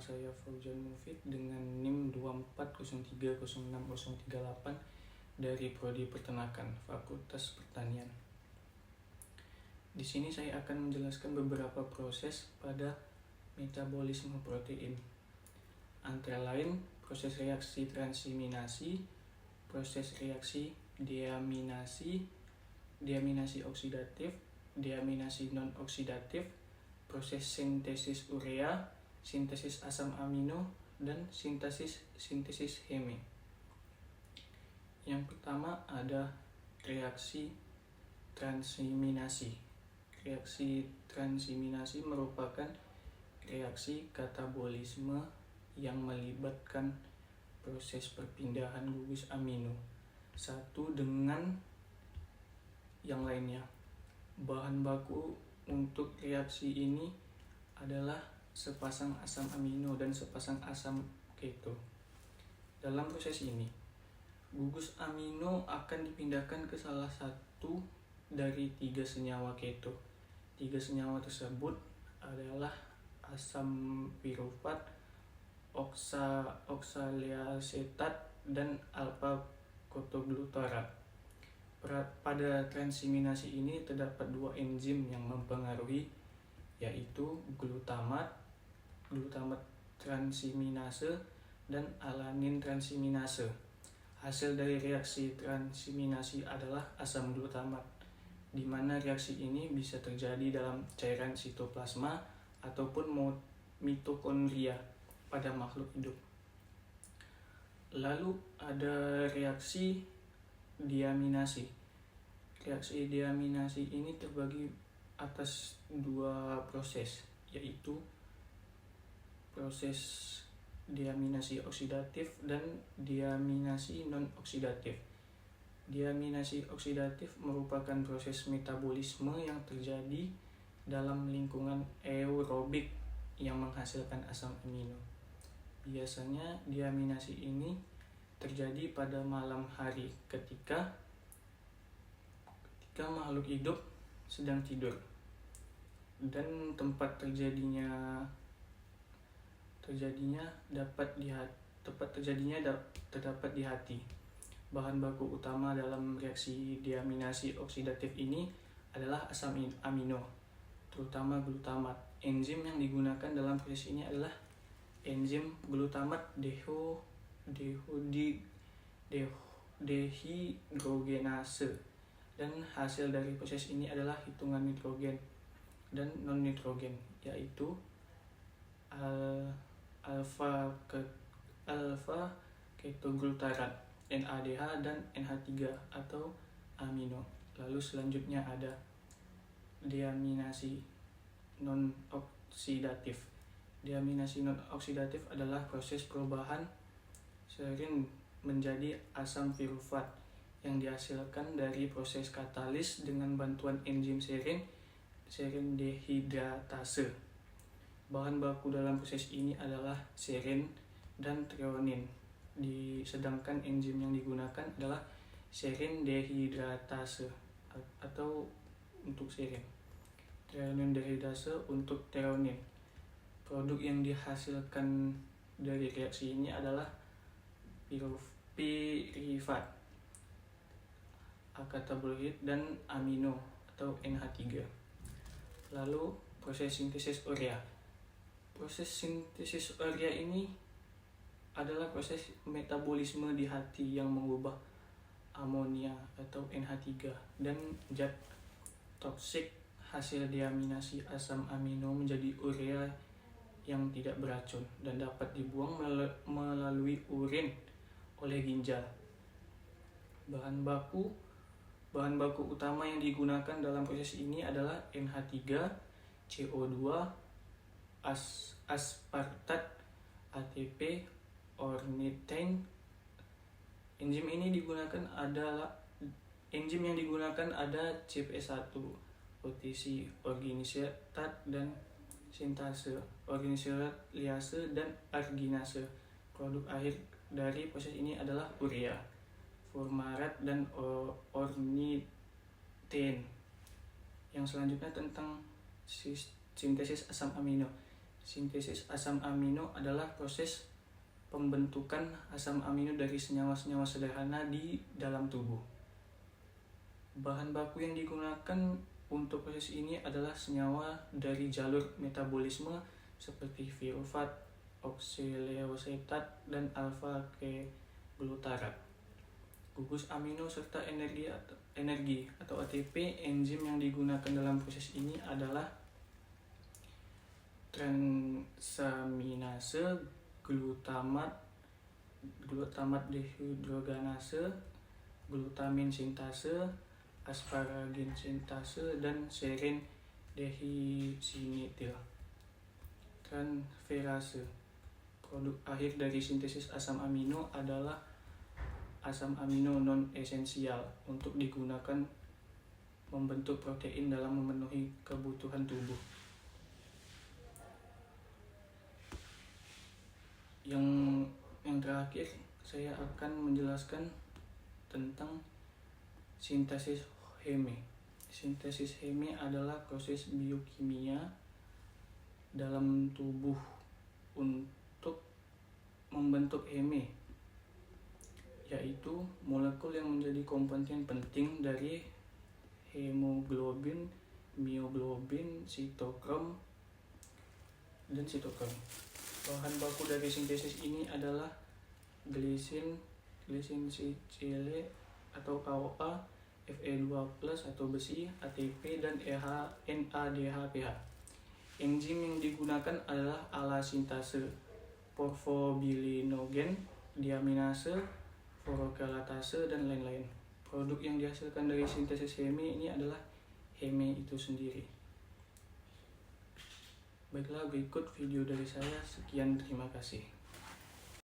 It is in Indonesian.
saya Fauzan Mufid dengan NIM 24030638 dari Prodi Peternakan, Fakultas Pertanian. Di sini saya akan menjelaskan beberapa proses pada metabolisme protein. Antara lain, proses reaksi transaminasi, proses reaksi deaminasi, deaminasi oksidatif, deaminasi non-oksidatif, proses sintesis urea, sintesis asam amino, dan sintesis heme. Yang pertama ada reaksi transaminasi. Reaksi transaminasi merupakan reaksi katabolisme yang melibatkan proses perpindahan gugus amino satu dengan yang lainnya. Bahan baku untuk reaksi ini adalah sepasang asam amino dan sepasang asam keto. Dalam proses ini, gugus amino akan dipindahkan ke salah satu dari 3 senyawa keto. 3 senyawa tersebut adalah asam pirufat, oksaliasetat, dan alfa-kotoglutarat. Pada transaminasi ini terdapat 2 enzim yang mempengaruhi, yaitu glutamat transaminase, dan alanin transaminase. Hasil dari reaksi transaminasi adalah asam glutamat, di mana reaksi ini bisa terjadi dalam cairan sitoplasma ataupun mitokondria pada makhluk hidup. Lalu ada reaksi deaminasi. Reaksi deaminasi ini terbagi atas 2 proses, yaitu proses deaminasi oksidatif dan deaminasi non-oksidatif. Deaminasi oksidatif merupakan proses metabolisme yang terjadi dalam lingkungan aerobik yang menghasilkan asam amino. Biasanya deaminasi ini terjadi pada malam hari ketika makhluk hidup sedang tidur, dan tempat terjadinya terdapat di hati. Bahan baku utama dalam reaksi deaminasi oksidatif ini adalah asam amino, terutama glutamat. Enzim yang digunakan dalam proses ini adalah enzim glutamat dehidrogenase, dan hasil dari proses ini adalah hitungan nitrogen dan non-nitrogen, yaitu alfa-ketoglutarat, NADH, dan NH3 atau amino. Lalu selanjutnya ada deaminasi non-oksidatif. Deaminasi non-oksidatif adalah proses perubahan serin menjadi asam pirufat yang dihasilkan dari proses katalis dengan bantuan enzim serin dehidratase. Bahan baku dalam proses ini adalah serin dan treonin, sedangkan enzim yang digunakan adalah serin dehidratase atau untuk serin, treonin dehidratase untuk treonin. Produk yang dihasilkan dari reaksi ini adalah pirifat, akatabloid, dan amino atau NH3. Lalu proses sintesis urea. Proses sintesis urea ini adalah proses metabolisme di hati yang mengubah amonia atau NH3 dan zat toksik hasil deaminasi asam amino menjadi urea yang tidak beracun dan dapat dibuang melalui urin oleh ginjal. Bahan baku utama yang digunakan dalam proses ini adalah NH3, CO2, aspartat, ATP, ornithine. Enzim yang digunakan ada CP1, OTC, organosetat, dan sintase, organoserat liase, dan arginase. Produk akhir dari proses ini adalah urea, fumarat, dan ornithine. Yang selanjutnya tentang sintesis asam amino. Sintesis asam amino adalah proses pembentukan asam amino dari senyawa-senyawa sederhana di dalam tubuh. Bahan baku yang digunakan untuk proses ini adalah senyawa dari jalur metabolisme seperti pirufat, oksaleosetat, dan alfa-K-glutarat. Gugus amino serta energi atau ATP. Enzim yang digunakan dalam proses ini adalah transaminase, glutamat dehidrogenase, glutamin sintase, asparagin sintase, dan serin dehisinitil transferase. Produk akhir dari sintesis asam amino adalah asam amino non-esensial untuk digunakan membentuk protein dalam memenuhi kebutuhan tubuh. Yang terakhir, saya akan menjelaskan tentang sintesis heme. Sintesis heme adalah proses biokimia dalam tubuh untuk membentuk heme, yaitu molekul yang menjadi komponen penting dari hemoglobin, mioglobin, sitokrom, dan sitokrom. Bahan baku dari sintesis ini adalah glisin sicyl atau KOA, Fe2+ atau besi, ATP, dan NADHPH. Enzim yang digunakan adalah alasintase, porfobilinogen, diaminase, fosfokelatase, dan lain-lain. Produk yang dihasilkan dari sintesis heme ini adalah heme itu sendiri. Baiklah, berikut video dari saya. Sekian, terima kasih.